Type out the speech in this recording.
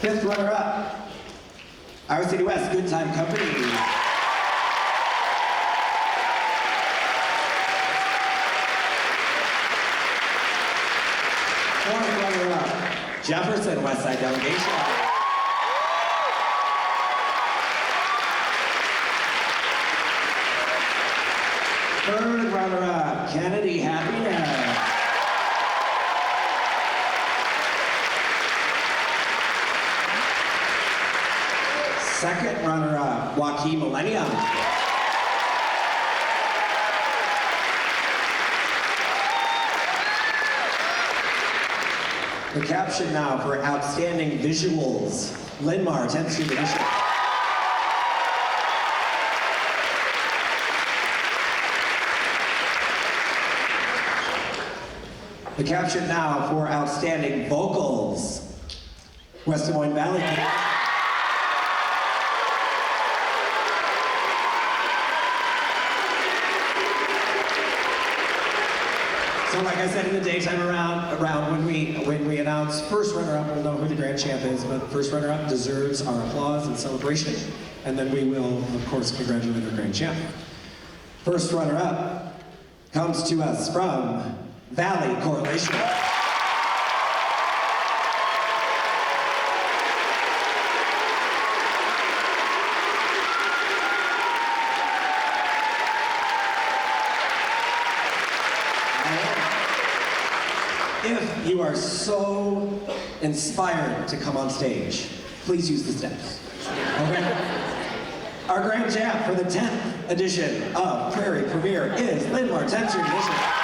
Fifth runner-up, our City West Good Time Company. Fourth runner-up, Jefferson Westside Delegation. Third runner-up, Kennedy Happiness. Second runner-up, Joaquin Millennium. The caption now for Outstanding Visuals, Linmar, 10th Street Edition. The caption now for Outstanding Vocals, West Des Moines Valley. So like I said in the daytime around when we announce first runner-up, we'll know who the grand champ is, but first runner-up deserves our applause and celebration. And then we will, of course, congratulate our grand champ. First runner-up comes to us from Valley Correlation. If you are so inspired to come on stage, please use the steps. Okay? Our grand champ for the 10th edition of Prairie Premiere is Linmar 10th Street Edition.